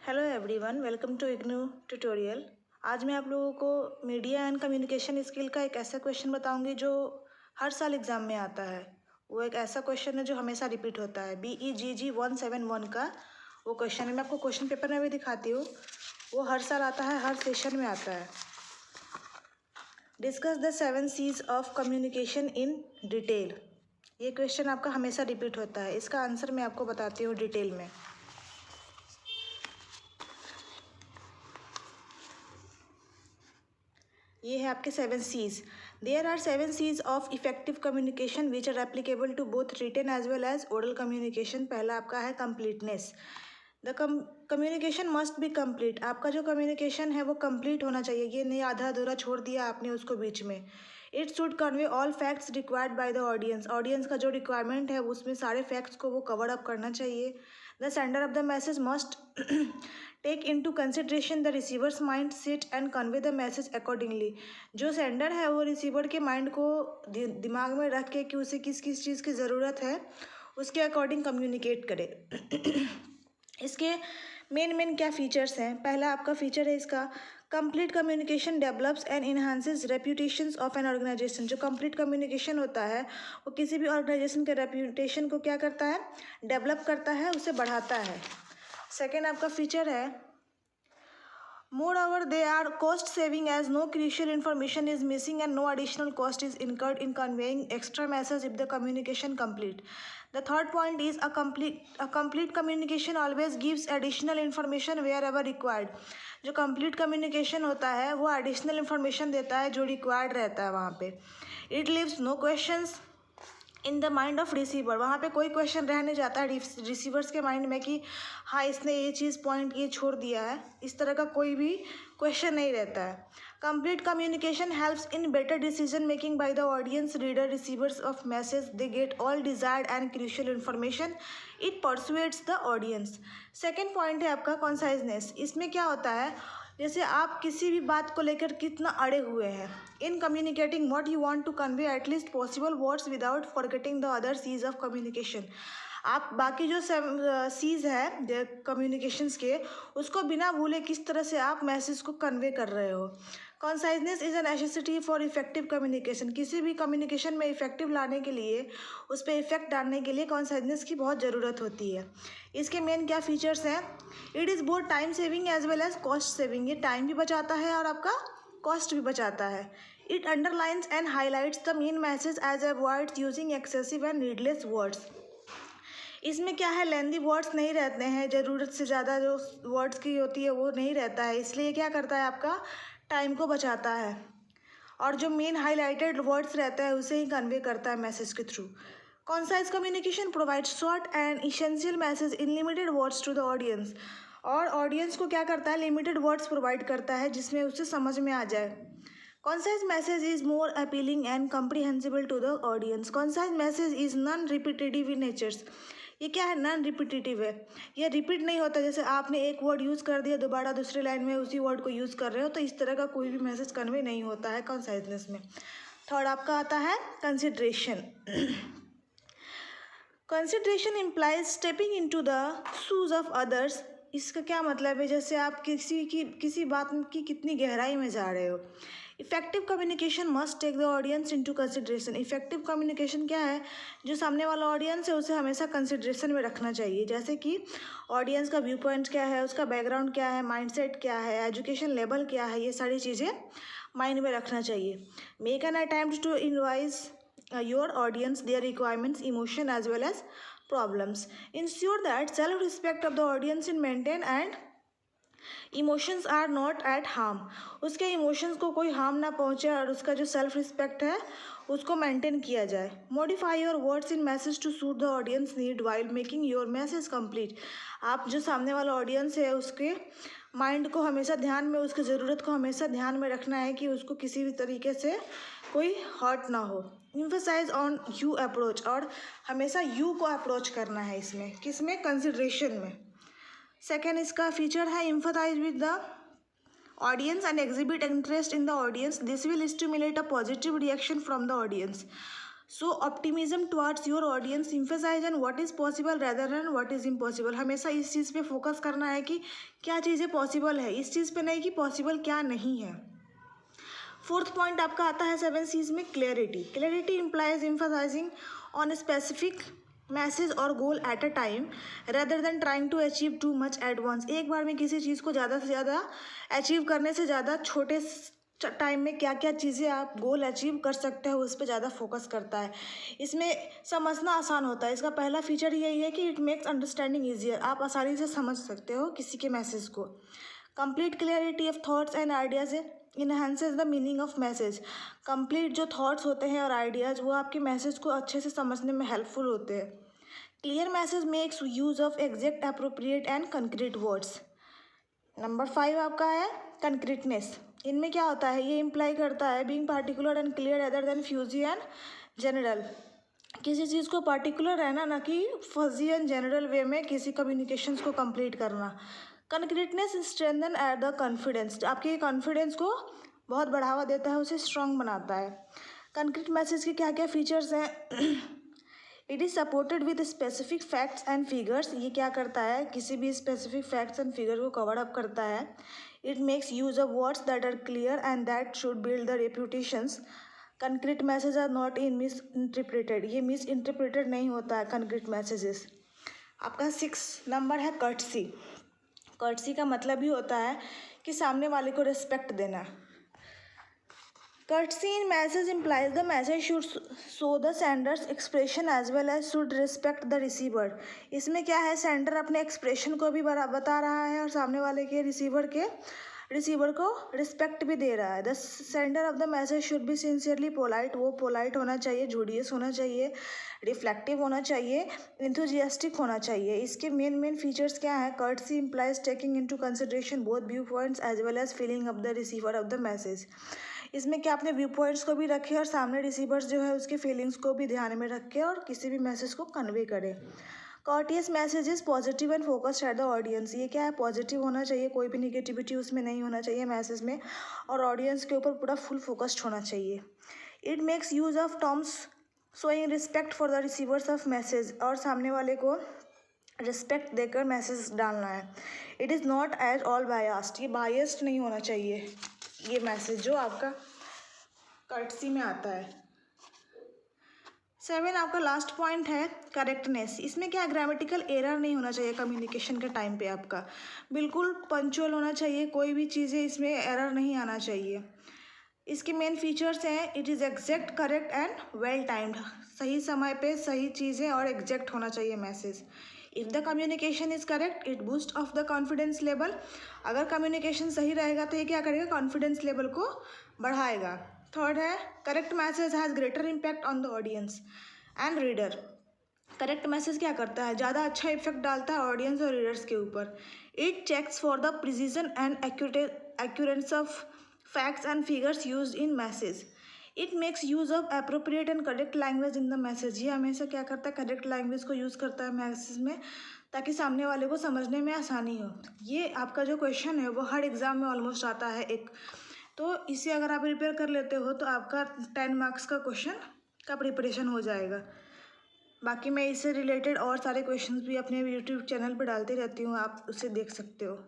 Hello everyone, welcome to IGNOU tutorial. आज मैं आप लोगों को मीडिया एंड कम्युनिकेशन स्किल का एक ऐसा क्वेश्चन बताऊंगी जो हर साल एग्ज़ाम में आता है। वो एक ऐसा क्वेश्चन है जो हमेशा रिपीट होता है। BEGG 171 का वो क्वेश्चन है। मैं आपको क्वेश्चन पेपर में भी दिखाती हूँ। वो हर साल आता है, हर सेशन में आता है। Discuss the 7 C's of communication in detail. ये क्वेश्चन आपका हमेशा रिपीट होता है। इसका आंसर मैं आपको बताती हूँ डिटेल में। ये है आपके 7 C's। There are 7 C's of effective communication which are applicable to both written as well as oral communication. पहला आपका है completeness. The communication must be complete. आपका जो कम्युनिकेशन है वो कंप्लीट होना चाहिए। ये नहीं आधा अधूरा छोड़ दिया आपने उसको बीच में। It should convey all facts required by the audience. Audience का जो रिक्वायरमेंट है उसमें सारे फैक्ट्स को वो कवर अप करना चाहिए। The sender of the message must take into consideration the receiver's mind set and convey the message accordingly. जो सेंडर है वो रिसीवर के माइंड को दिमाग में रख के कि उसे किस किस चीज़ की ज़रूरत है उसके अकॉर्डिंग कम्युनिकेट करे। इसके मेन क्या फीचर्स हैं। पहला आपका फीचर है इसका complete communication develops and enhances reputations of an organisation. जो कंप्लीट कम्युनिकेशन होता है वो किसी भी ऑर्गेनाइजेशन के रेप्यूटेशन को क्या करता है, डेवलप करता है, उसे बढ़ाता है। सेकेंड आपका फीचर है moreover they are cost saving as no crucial information is missing and no additional cost is incurred in conveying extra message if the communication complete. The third point is a complete communication always gives additional information wherever required. जो complete communication होता है वो additional information देता है जो required रहता है वहाँ पे। It leaves no questions in the mind of receiver. वहाँ पे कोई क्वेश्चन रह नहीं जाता है रिसीवर्स के माइंड में कि हाँ इसने ये चीज़ पॉइंट ये छोड़ दिया है। इस तरह का कोई भी क्वेश्चन नहीं रहता है। Complete communication helps in better decision making by the audience reader receivers of message. They get all desired and crucial information. It persuades the audience. Second point है आपका कॉन्साइजनेस। इसमें क्या होता है, जैसे आप किसी भी बात को लेकर कितना अड़े हुए हैं। In communicating what you want to convey at least possible words without forgetting the other Cs of communication. आप बाकी जो सीज है कम्युनिकेशंस के उसको बिना भूले किस तरह से आप मैसेज को कन्वे कर रहे हो। Conciseness is a necessity for effective communication. किसी भी कम्युनिकेशन में इफेक्टिव लाने के लिए, उस पर इफेक्ट डालने के लिए कॉन्साइजनेस की बहुत ज़रूरत होती है। इसके मेन क्या फीचर्स हैं, it is both time saving as well as cost saving. ये टाइम भी बचाता है और आपका कॉस्ट भी बचाता है। It underlines and highlights the main message as avoids using excessive and needless words. इसमें क्या है, लेंदी वर्ड्स नहीं रहते हैं, ज़रूरत से ज़्यादा जो वर्ड्स की होती है वो नहीं रहता है। इसलिए क्या करता है, आपका टाइम को बचाता है और जो मेन हाईलाइटेड वर्ड्स रहता है उसे ही कन्वे करता है मैसेज के थ्रू। Concise communication provide short and essential message in limited words to the audience. और ऑडियंस को क्या करता है, लिमिटेड वर्ड्स प्रोवाइड करता है जिसमें उसे समझ में आ जाए। Concise message is more appealing and comprehensible to the audience. Concise message is non-repetitive in nature. ये क्या है, नॉन रिपीटेटिव है। ये रिपीट नहीं होता, जैसे आपने एक वर्ड यूज़ कर दिया दोबारा दूसरे लाइन में उसी वर्ड को यूज़ कर रहे हो, तो इस तरह का कोई भी मैसेज कन्वे नहीं होता है कॉन्साइजनेस में। थर्ड आपका आता है consideration. Consideration implies stepping into the shoes of others. इसका क्या मतलब है, जैसे आप किसी बात की कितनी गहराई में जा रहे हो। Effective communication must take the audience into consideration. Effective communication क्या है, जो सामने वाला ऑडियंस है उसे हमेशा कंसिडरेशन में रखना चाहिए। जैसे कि ऑडियंस का व्यू पॉइंट क्या है, उसका बैकग्राउंड क्या है, माइंडसेट क्या है, एजुकेशन लेवल क्या है, ये सारी चीज़ें माइंड में रखना चाहिए। Make an attempt to envisage your audience their requirements, emotion as well as problems. Ensure that self-respect of the audience is maintained and emotions are not at harm. उसके emotions को कोई हार्म ना पहुँचे और उसका जो सेल्फ रिस्पेक्ट है उसको मेंटेन किया जाए। Modify your words in message to suit the audience need while making your message complete. आप जो सामने वाला ऑडियंस है उसके माइंड को हमेशा ध्यान में, उसकी ज़रूरत को हमेशा ध्यान में रखना है कि उसको किसी भी तरीके से कोई हर्ट ना हो। इम्फेसाइज ऑन यू अप्रोच, और हमेशा यू को अप्रोच करना है इसमें, किसमें, कंसिडरेशन में। सेकेंड इसका फीचर है emphasise with the audience and exhibit interest in the audience. This will stimulate a positive reaction from the audience. So optimism towards your audience, emphasise on what is possible rather than what is impossible. हमेशा इस चीज़ पे focus करना है कि क्या चीज़ें possible है, इस चीज़ पे नहीं कि पॉसिबल क्या नहीं है। फोर्थ पॉइंट आपका आता है 7 C's में, clarity. Clarity implies emphasising on specific message और goal at a time rather than trying to achieve too much at once. एक बार में किसी चीज़ को ज़्यादा से ज़्यादा अचीव करने से ज़्यादा छोटे टाइम में क्या क्या चीज़ें आप गोल अचीव कर सकते हो उस पर ज़्यादा फोकस करता है। इसमें समझना आसान होता है। इसका पहला फीचर यही है कि इट मेक्स अंडरस्टैंडिंग ईजियर, आप आसानी से समझ सकते हो किसी के मैसेज को। Complete clarity of thoughts and ideas enhances the meaning of message. Complete जो थॉट्स होते हैं और आइडियाज़ वो आपके मैसेज को अच्छे से समझने में हेल्पफुल होते हैं। Clear message makes use of exact, appropriate and concrete words. Number 5 आपका है कंक्रीटनेस। इनमें क्या होता है, ये इम्प्लाई करता है being particular and clear other than fuzzy and general. किसी चीज़ को पर्टिकुलर रहना, ना कि फजी एंड जनरल वे में किसी कम्युनिकेशंस को कंप्लीट करना। Concreteness strengthen at the confidence, आपके कॉन्फिडेंस को बहुत बढ़ावा देता है, उसे स्ट्रॉन्ग बनाता है। कंक्रीट मैसेज के क्या क्या फीचर्स हैं? It is supported with specific facts and figures. ये क्या करता है, किसी भी स्पेसिफिक फैक्ट्स एंड फिगर को कवर अप करता है। It makes use of words that are clear and that should build the reputations. Concrete message are not in misinterpreted, ये मिस इंटरप्रेटेड नहीं होता है कंक्रीट मैसेजेस। आपका 6 number है courtesy. Courtesy का मतलब ही होता है कि सामने वाले को रिस्पेक्ट देना। Courtesy in message implies the message should show the sender's expression as well as should respect the receiver। इसमें क्या है, सेंडर अपने एक्सप्रेशन को भी बता रहा है और सामने वाले के रिसीवर को रिस्पेक्ट भी दे रहा है। The sender of the message should be sincerely polite, वो पोलाइट होना चाहिए, जूडियस होना चाहिए, रिफ्लेक्टिव होना चाहिए, इंथुजियास्टिक होना चाहिए। इसके मेन फीचर्स क्या है? Courtesy implies taking into consideration both view points as well as feeling of the receiver of the message. इसमें क्या अपने व्यू पॉइंट्स को भी रखे और सामने रिसीवर्स जो है उसके फीलिंग्स को भी ध्यान में रखे और किसी भी मैसेज को कन्वे करे। Courteous message is positive and focused at the audience. ये क्या है, पॉजिटिव होना चाहिए, कोई भी निगेटिविटी उसमें नहीं होना चाहिए मैसेज में, और ऑडियंस के ऊपर पूरा फुल फोकस्ड होना चाहिए। It makes use of terms showing respect for the receivers of message, और सामने वाले को रिस्पेक्ट देकर मैसेज डालना है। It is not at all biased, ये बायस्ड नहीं होना चाहिए ये मैसेज जो आपका कर्टसी में आता है। 7 आपका लास्ट पॉइंट है करेक्टनेस। इसमें क्या, ग्रामेटिकल एरर नहीं होना चाहिए कम्युनिकेशन के टाइम पे, आपका बिल्कुल पंक्चुअल होना चाहिए, कोई भी चीज़ें इसमें एरर नहीं आना चाहिए। इसके मेन फीचर्स हैं, it is exact, correct and well timed. सही समय पे सही चीज़ें और एग्जैक्ट होना चाहिए message. If the communication is correct it boost of the confidence level. अगर कम्युनिकेशन सही रहेगा तो ये क्या करेगा, कॉन्फिडेंस लेवल को बढ़ाएगा। थर्ड है correct message has greater impact on the audience and reader. Correct message क्या करता है, ज़्यादा अच्छा इफेक्ट डालता है ऑडियंस और रीडर्स के ऊपर। It checks for the precision and accuracy of facts and figures use in message. It makes use of appropriate and correct language in the message. ये हमेशा क्या करता है, करेक्ट लैंग्वेज को यूज़ करता है मैसेज में, ताकि सामने वाले को समझने में आसानी हो। ये आपका जो क्वेश्चन है वो हर एग्ज़ाम में ऑलमोस्ट आता है एक, तो इसे अगर आप प्रिपेयर कर लेते हो तो आपका 10 मार्क्स का क्वेश्चन का प्रिपरेशन हो जाएगा। बाकी मैं इससे रिलेटेड और सारे क्वेश्चंस भी अपने यूट्यूब चैनल पर डालती रहती हूँ, आप उसे देख सकते हो।